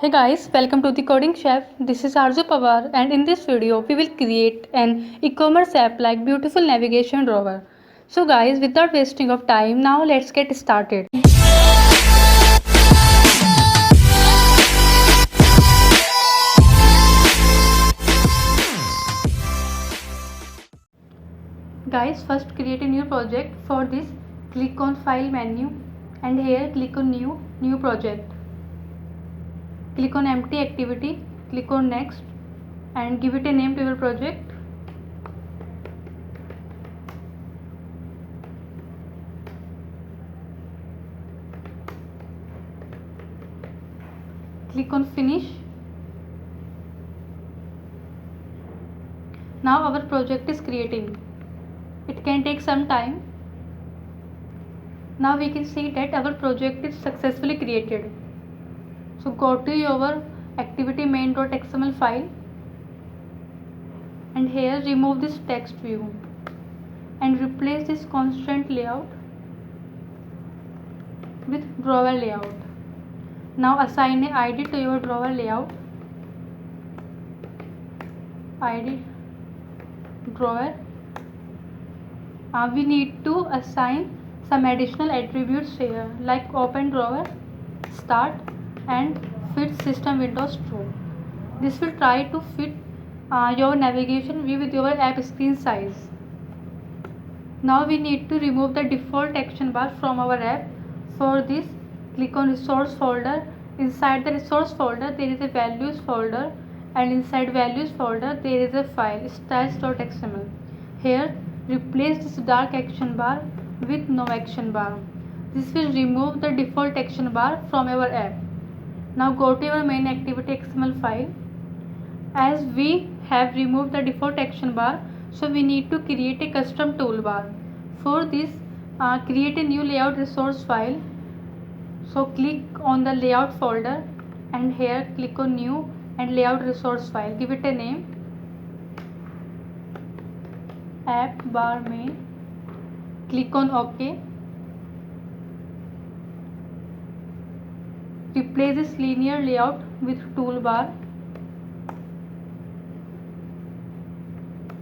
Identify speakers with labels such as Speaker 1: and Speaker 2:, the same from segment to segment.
Speaker 1: Hey guys, welcome to the Coding Chef. This is Arzu Pawar, and in this video we will create an e-commerce app like beautiful navigation drawer. So guys, without wasting of time, now let's get started. Guys, first create a new project. For this, click on File menu and here click on New Project. Click on Empty Activity, click on Next and give it a name to your project. Click on Finish. Now our project is creating. It can take some time. Now we can see that our project is successfully created. So go to your activity main.xml file and here remove this text view and replace this constant layout with drawer layout. Now assign a ID to your drawer layout. ID drawer. We need to assign some additional attributes here like open drawer, start and fit system windows true. This will try to fit your navigation view with your app screen size. Now we need to remove the default action bar from our app. For this, click on resource folder. Inside the resource folder there is a values folder and inside values folder there is a file styles.xml. Here replace this dark action bar with no action bar. This will remove the default action bar from our app. Now go to your main activity XML file. As we have removed the default action bar, so we need to create a custom toolbar. For this, create a new layout resource file. So click on the layout folder and here click on new and layout resource file. Give it a name app bar main. Click on OK. Replace this linear layout with toolbar.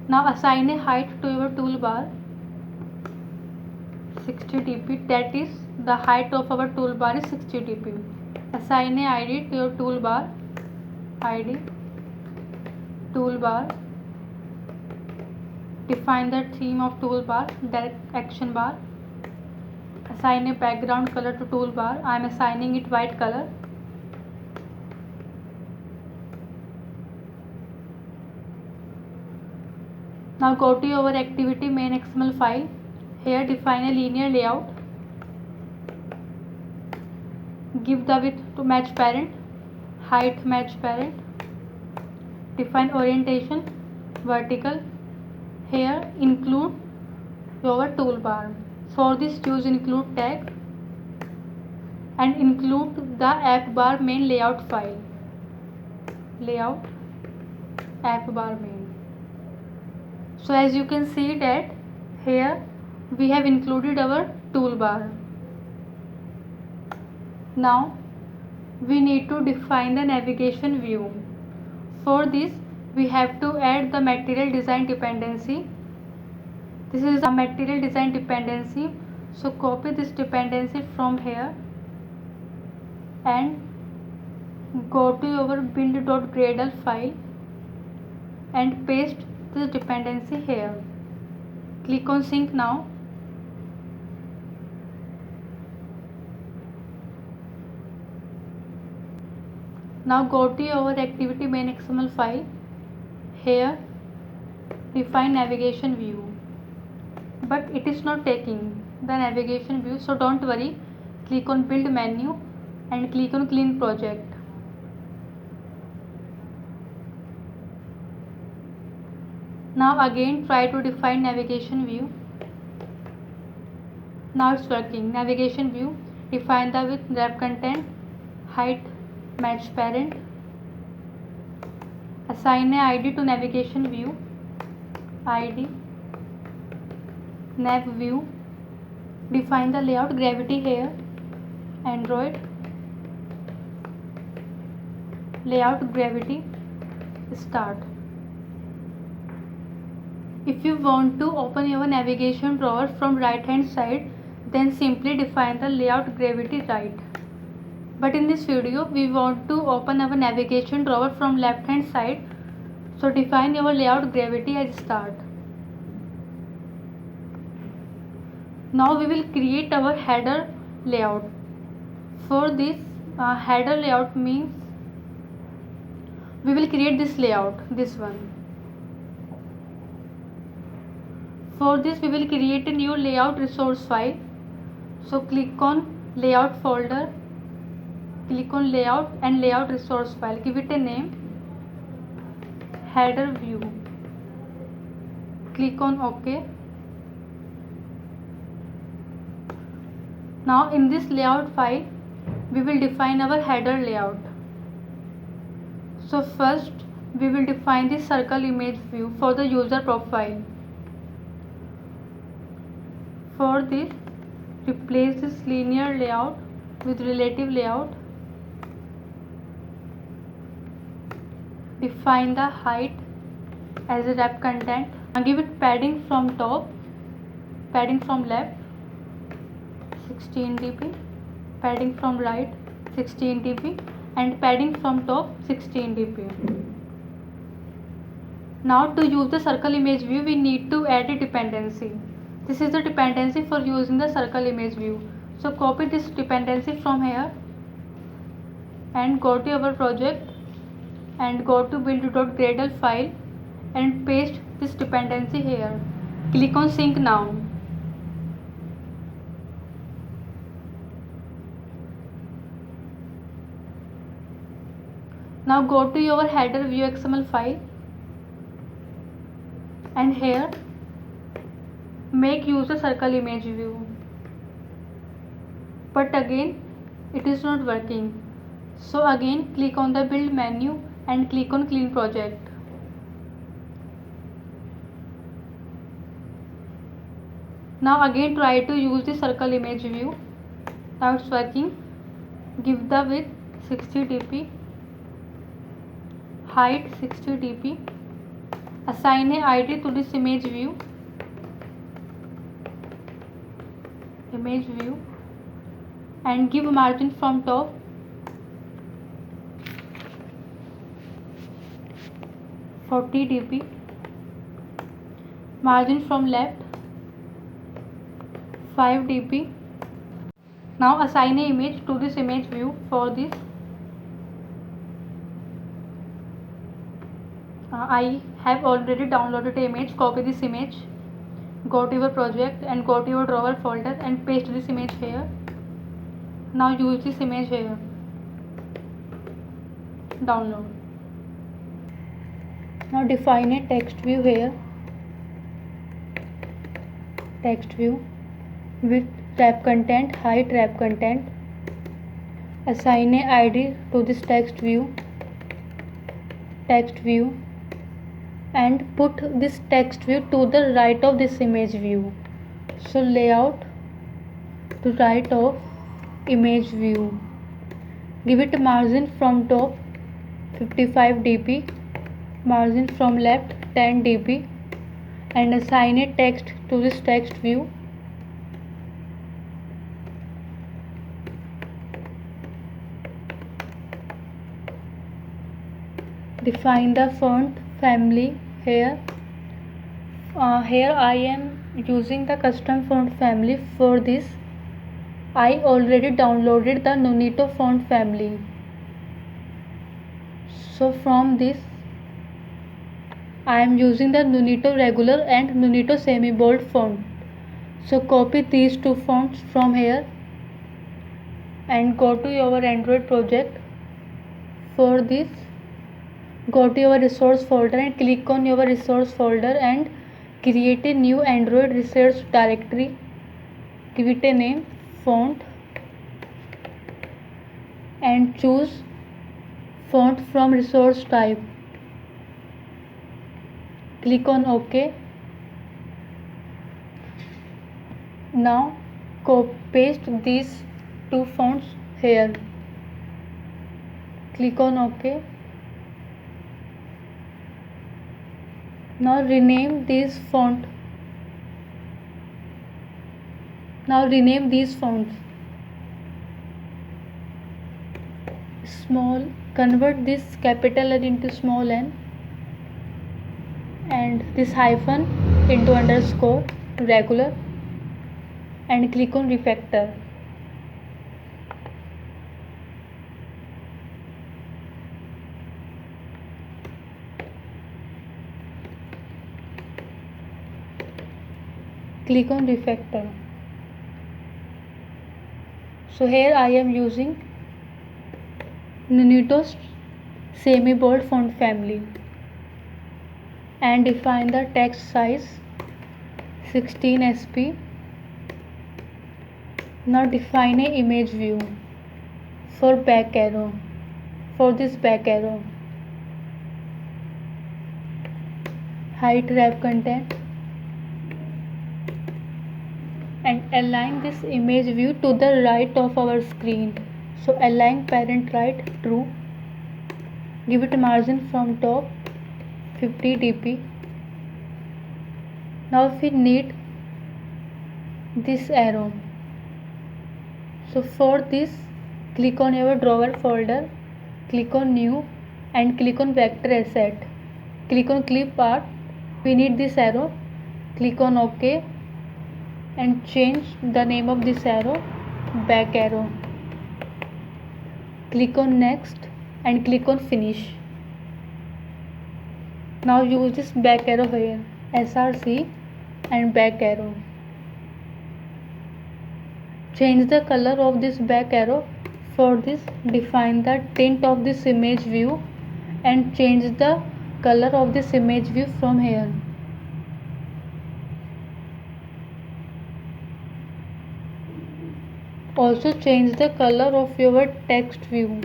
Speaker 1: Now assign a height to your toolbar 60 dp, that is the height of our toolbar is 60 dp. Assign a ID to your toolbar, ID toolbar. Define the theme of toolbar, direct action bar. Assign a background color to toolbar. I am assigning it white color. Now go to your activity main XML file. Here define a linear layout. Give the width to match parent, height match parent. Define orientation vertical. Here include your toolbar. For this use include tag and include the app bar main layout file. Layout app bar main. So as you can see that here we have included our toolbar. Now we need to define the navigation view. For this we have to add the material design dependency. This is a material design dependency. So copy this dependency from here and go to your build.gradle file and paste this dependency here. Click on sync now. Now go to your activity main XML file. Here define navigation view, but it is not taking the navigation view, so don't worry. Click on build menu and click on clean project. Now again try to define navigation view. Now it's working. Navigation view, define the width, wrap content, height match parent. Assign a ID to navigation view, ID nav view. Define the layout, gravity here, Android. layout gravity, start. If you want to open your navigation drawer from right hand side, then simply define the layout gravity right. But in this video we want to open our navigation drawer from left hand side, so define your layout gravity as start. Now we will create our header layout. For this header layout means we will create this layout, this one. For this we will create a new layout resource file. So click on layout folder, click on layout and layout resource file, give it a name header view, click on OK. Now in this layout file we will define our header layout. So first we will define the circle image view for the user profile. For this, replace this linear layout with relative layout. Define the height as a wrap content and give it padding from top, padding from left 16 dp, padding from right 16 dp and padding from top 16 dp. Now to use the circle image view we need to add a dependency. This is the dependency for using the circle image view. So copy this dependency from here and go to our project and go to build.gradle file and paste this dependency here. Click on sync now. Now go to your header view XML file and here make use the circle image view, but again it is not working. So again click on the build menu and click on clean project. Now again try to use the circle image view. Now it's working. Give the width 60 dp, height 60 dp, assign a ID to this image view, and give margin from top 40 dp, margin from left 5 dp. Now assign an image to this image view. For this I have already downloaded the image. Copy this image, go to your project and go to your drawer folder and paste this image here. Now use this image here, download. Now define a text view here, text view with wrap content, height wrap content. Assign a ID to this text view, and put this text view to the right of this image view. So layout to right of image view, give it a margin from top 55 dp, margin from left 10 dp, and assign a text to this text view. Define the font family here. Here I am using the custom font family. For this I already downloaded the Nunito font family. So from this I am using the Nunito regular and Nunito semi bold font. So copy these two fonts from here and go to your Android project. For this go to your resource folder and click on your resource folder and create a new Android resource directory. Give it a name font and choose font from resource type. Click on OK. Now paste these two fonts here. Click on OK. Now rename these fonts. Small. Convert this capital N into small n and this hyphen into underscore regular and click on refactor. Click on refactor. So here I am using Nuneatos semi bold font family and define the text size 16 sp. Now define a image view for back arrow. For this back arrow, height wrap content and align this image view to the right of our screen. So align parent right true. Give it a margin from top 50 dp. Now we need this arrow. So for this, click on your drawer folder, click on new and click on vector asset. Click on clip art. We need this arrow. Click on OK and change the name of this arrow back arrow. Click on next and click on finish. Now use this back arrow here, SRC and back arrow. Change the color of this back arrow. For this, define the tint of this image view and change the color of this image view from here. Also change the color of your text view.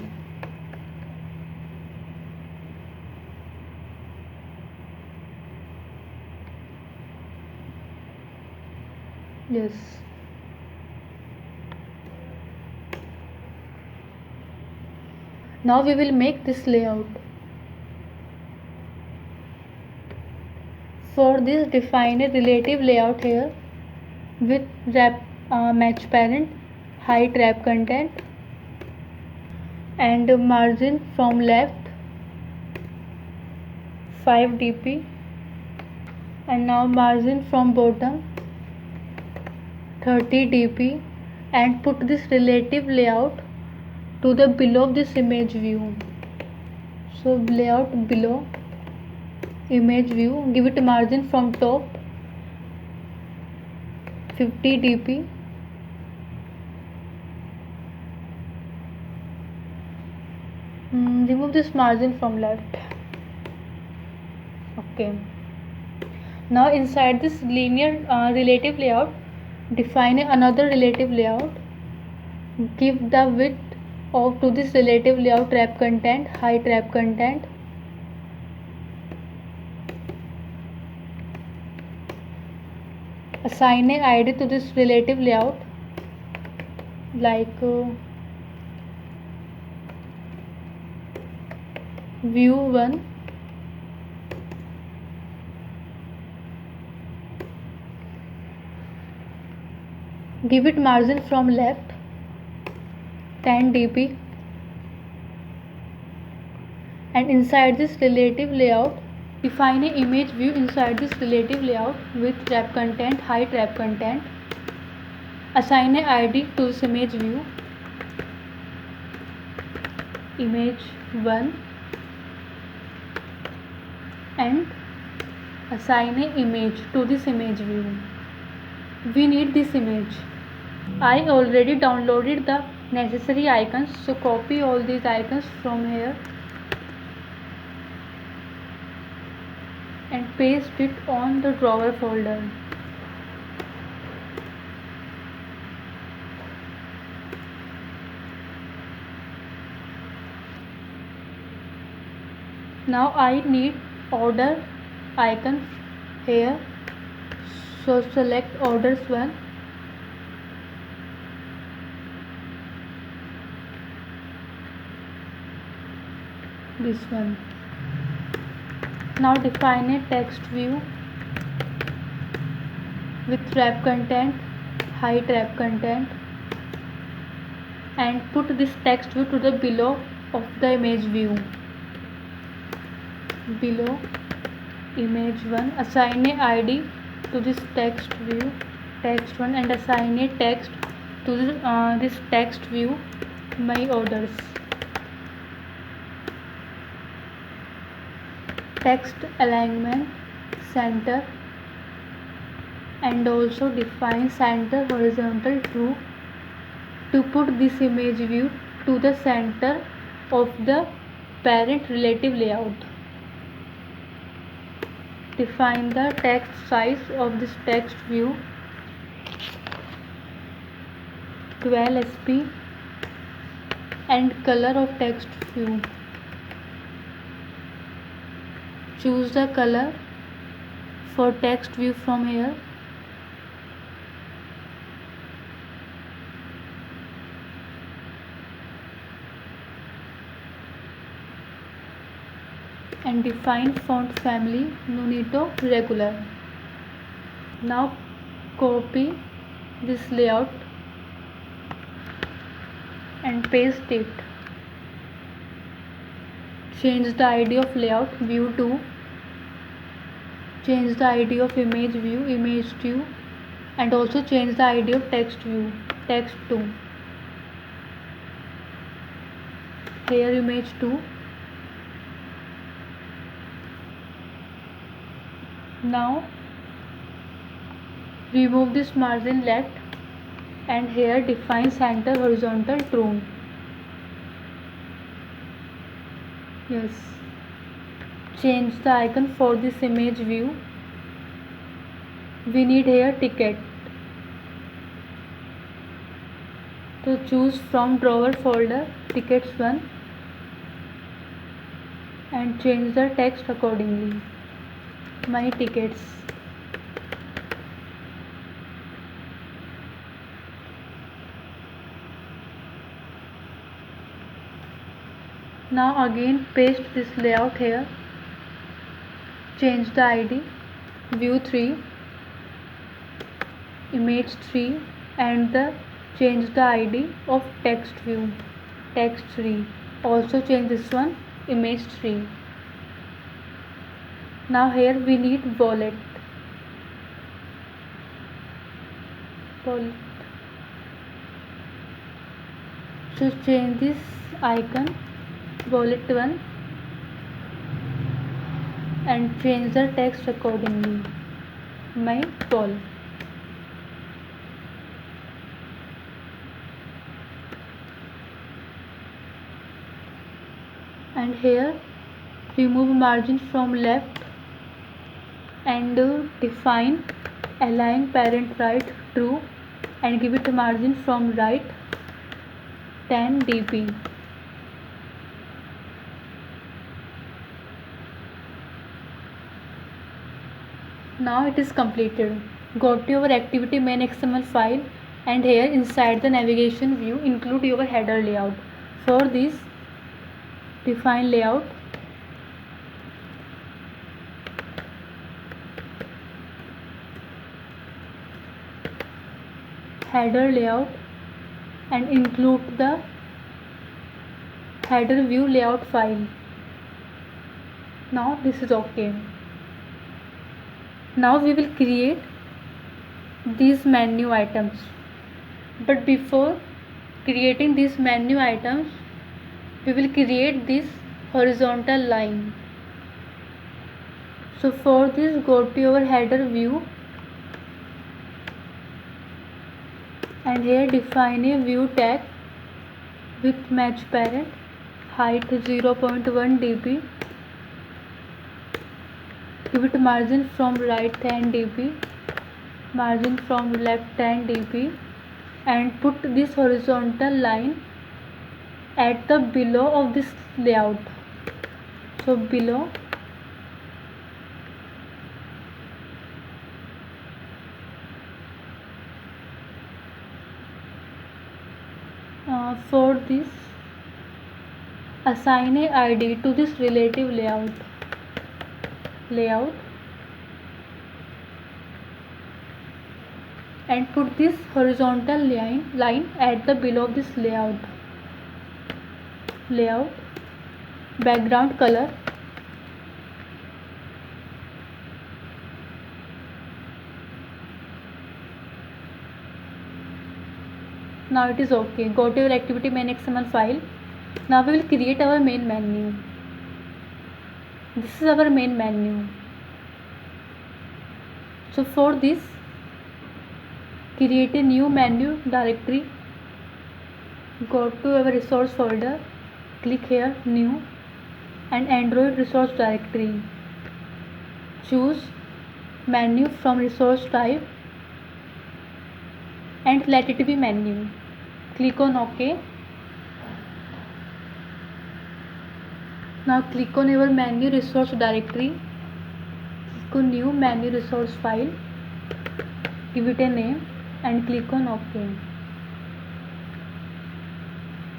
Speaker 1: Yes. Now we will make this layout. For this, define a relative layout here with wrap match parent, height wrap content and margin from left 5 dp and now margin from bottom 30 dp and put this relative layout to the below of this image view. So layout below image view, give it a margin from top 50 dp remove this margin from left. Okay. Now inside this linear relative layout, define another relative layout. Give the width of to this relative layout wrap content, height wrap content. Assign a ID to this relative layout like view 1. Give it margin from left 10 dp and inside this relative layout define an image view inside this relative layout with wrap content, height wrap content. Assign an ID to this image view, image 1 and assign an image to this image view. We need this image. I already downloaded the necessary icons, so copy all these icons from here and paste it on the drawer folder. Now I need order icon here, so select orders one. This one. Now define a text view with wrap content, height wrap content, and put this text view to the below of the image view. Below image 1, assign a ID to this text view, text 1, and assign a text to this text view, my orders. Text alignment, center, and also define center horizontal true to put this image view to the center of the parent relative layout. Define the text size of this text view 12 sp and color of text view. Choose the color for text view from here. And define font family Nunito regular. Now copy this layout and paste it. Change the ID of layout view 2. Change the ID of image view image 2, and also change the ID of text view text 2. Here image 2. Now remove this margin left and here define center horizontal true. Yes. Change the icon for this image view. We need here ticket. So choose from drawer folder tickets 1 and change the text accordingly. My tickets. Now again paste this layout here. Change the ID view 3 image 3 and change the ID of text view text 3. Also change this one image 3. Now here we need wallet. So change this icon wallet 1 and change the text accordingly. My wallet. And here remove margin from left and define align parent right true and give it a margin from right 10 dp. Now it is completed. Go to your activity main XML file and here inside the navigation view include your header layout. For this define layout, header layout and include the header view layout file. Now this is okay. Now we will create these menu items, but before creating these menu items we will create this horizontal line. So for this go to your header view and here define a view tag with match parent height 0.1 dp. Give it margin from right 10 dp, margin from left 10 dp and put this horizontal line at the below of this layout. So below for this assign a ID to this relative layout. layout, and put this horizontal line at the below of this layout. Background color, now it is okay. Go to your activity main XML file. Now we will create our main menu. This is our main menu. So for this, create a new menu directory. Go to our resource folder, click here new, and Android resource directory. Choose menu from resource type and let it be menu. Click on OK. Now click on your menu resource directory. Click on new menu resource file. Give it a name and click on OK.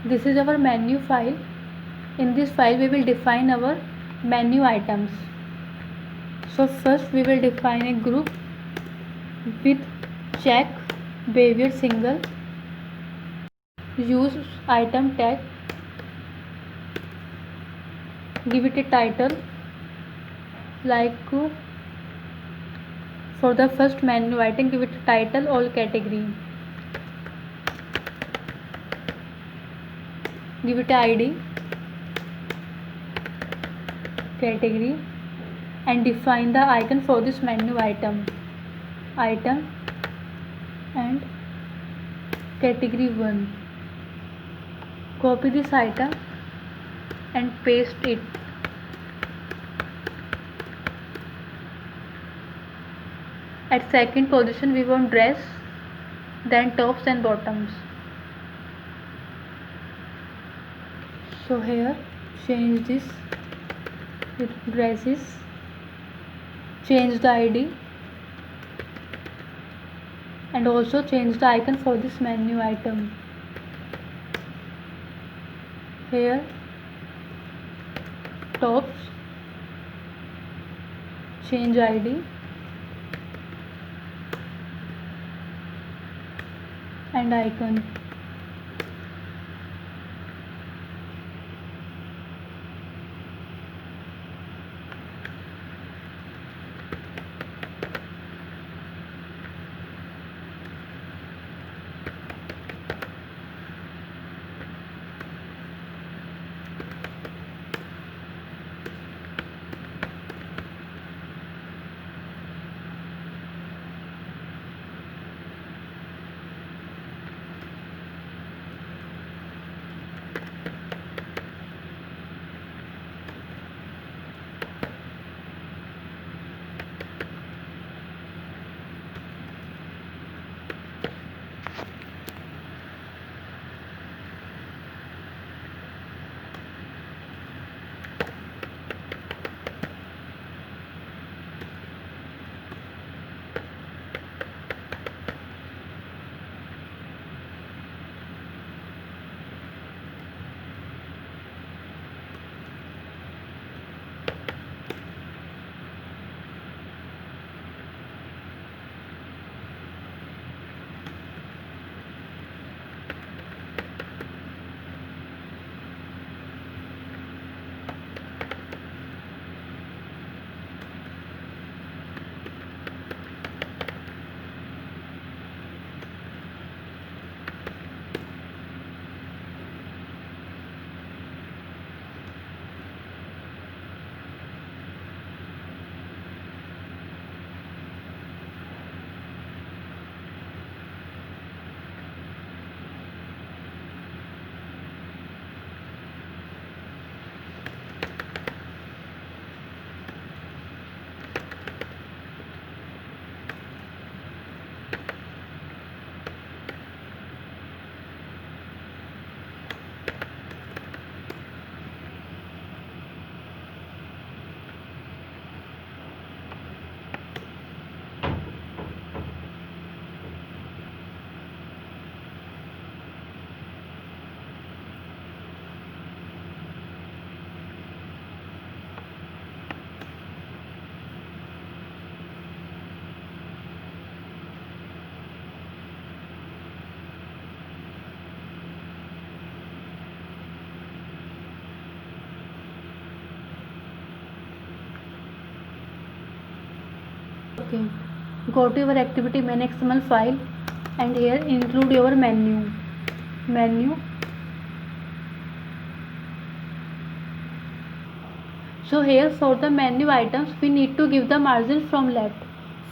Speaker 1: This is our menu file. In this file we will define our menu items. So first we will define a group with check behavior single, use item tag, give it a title like for the first menu item, give it a title all category, give it a ID category, and define the icon for this menu item and category 1. Copy this item and paste it. At second position we want dress, then tops and bottoms. So here change this with dresses, change the ID and also change the icon for this menu item. Here tops, change ID and icon. okay. Go to your activity main XML file and here include your menu. So here for the menu items we need to give the margin from left.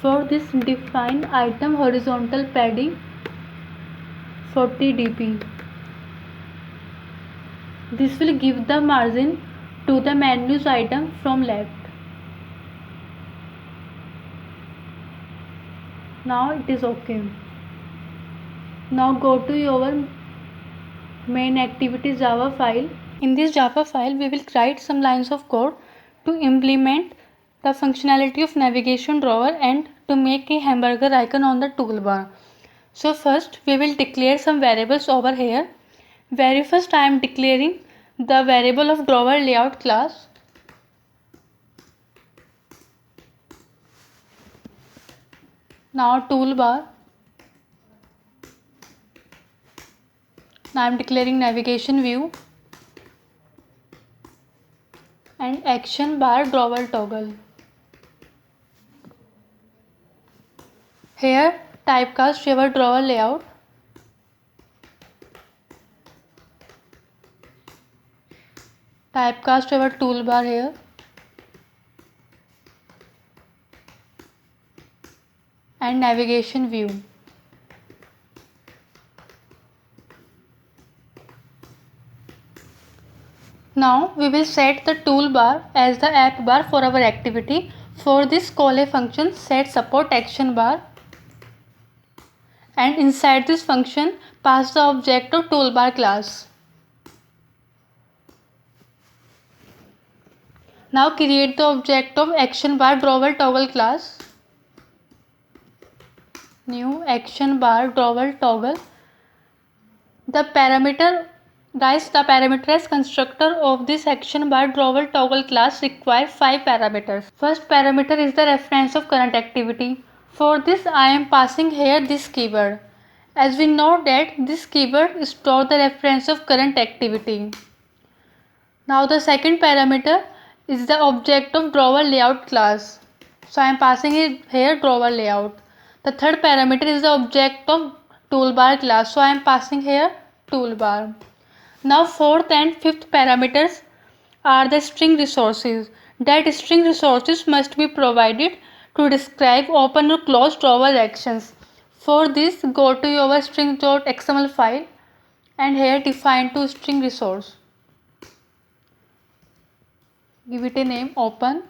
Speaker 1: For this define item horizontal padding 40 dp. This will give the margin to the menus item from left. Now it is okay. Now go to your main activity Java file. In this Java file we will write some lines of code to implement the functionality of navigation drawer and to make a hamburger icon on the toolbar. So first we will declare some variables over here. Very first I am declaring the variable of drawer layout class. Now toolbar. Now I am declaring navigation view and action bar drawer toggle. Here typecast your drawer layout. Typecast your toolbar here. And navigation view. Now we will set the toolbar as the app bar for our activity. For this call a function set support action bar and inside this function pass the object of toolbar class. Now create the object of action bar drawer toggle class. New action bar drawer toggle. The parameterized constructor of this action bar drawer toggle class requires 5 parameters. First parameter is the reference of current activity. For this I am passing here this keyword. As we know that this keyword stores the reference of current activity. Now the second parameter is the object of drawer layout class. So I am passing it here drawer layout. The third parameter is the object of toolbar class. So I am passing here toolbar. Now fourth and fifth parameters are the string resources. That string resources must be provided to describe open or close drawer actions. For this go to your string.xml file and here define to string resource. Give it a name open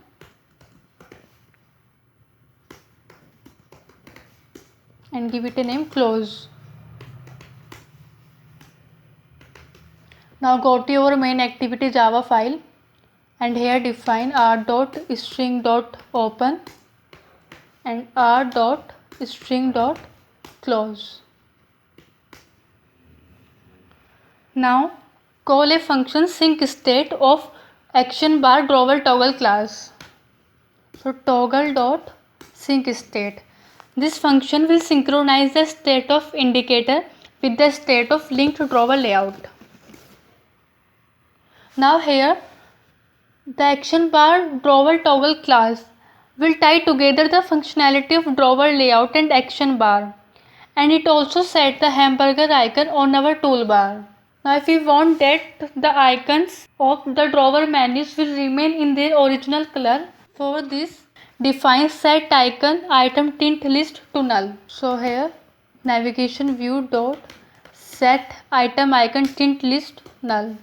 Speaker 1: and give it a name close. Now go to your main activity Java file and here define r.string.open and r.string.close. Now call a function sync state of action bar drawer toggle class. So toggle.sync state. This function will synchronize the state of indicator with the state of linked drawer layout. Now here the action bar drawer toggle class will tie together the functionality of drawer layout and action bar, and it also set the hamburger icon on our toolbar. Now if we want that the icons of the drawer menus will remain in their original color, for this define set icon item tint list to null. So here navigation view dot set item icon tint list null.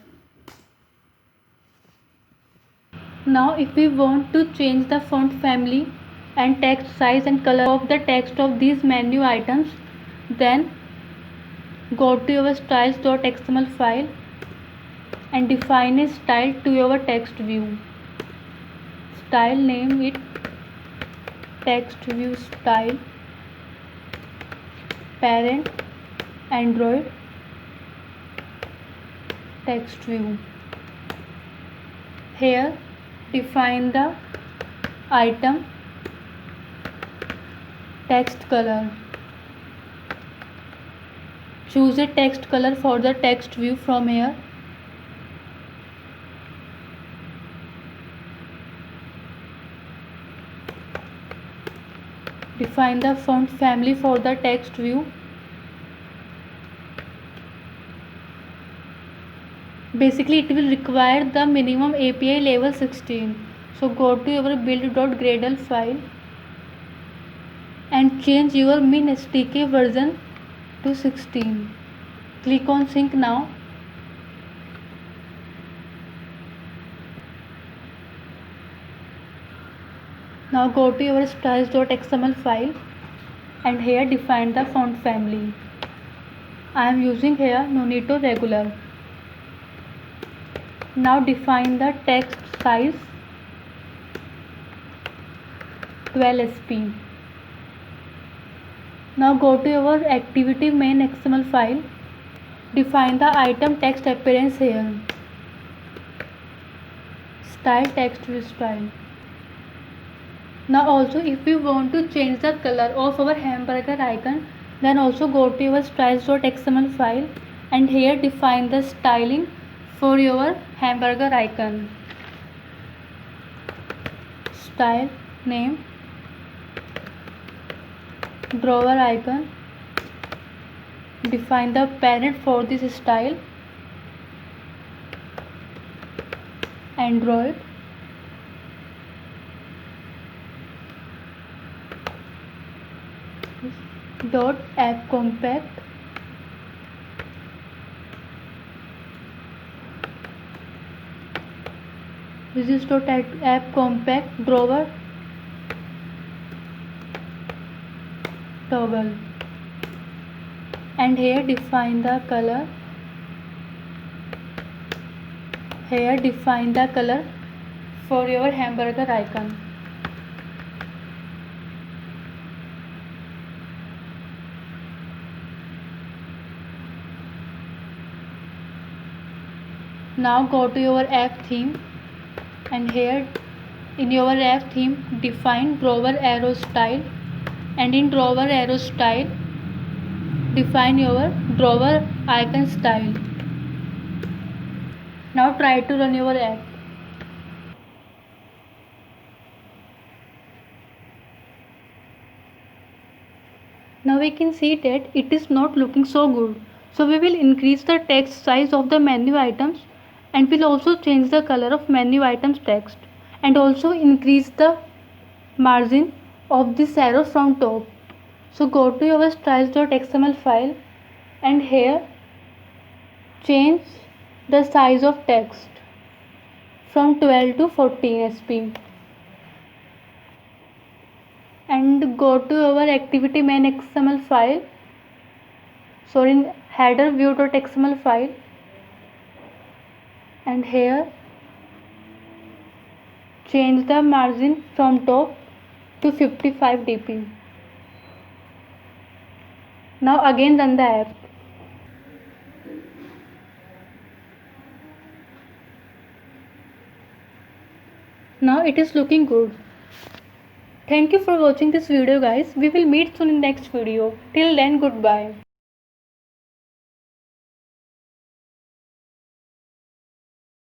Speaker 1: Now if we want to change the font family and text size and color of the text of these menu items, then go to your styles.xml file and define a style to your text view. Style name it text view style, parent Android text view. Here define the item text color. Choose a text color for the text view from here. define the font family for the text view. Basically it will require the minimum API level 16. So go to your build.gradle file and change your min SDK version to 16. Click on sync now. Now go to your styles.xml file and here define the font family. I am using here Nonito regular. Now define the text size 12 sp. Now go to your activity main XML file. Define the item text appearance here. Style text view style. Now also if you want to change the color of our hamburger icon, then also go to your styles.xml file and here define the styling for your hamburger icon. Style name, drawer icon. Define the parent for this style, Android. Dot app compact. This is dot app compact drawer toggle, and here define the color. Here define the color for your hamburger icon. Now go to your app theme and here in your app theme define drawer arrow style, and in drawer arrow style define your drawer icon style. Now try to run your app. Now we can see that it is not looking so good. So we will increase the text size of the menu items and will also change the color of menu items text and also increase the margin of this arrow from top. So go to your styles.xml file and here change the size of text from 12 to 14 sp and go to our activity main XML file, sorry, in header view.xml file, and here change the margin from top to 55 dp. Now again run the app. Now it is looking good. Thank you for watching this video guys. We will meet soon in next video. Till then, goodbye.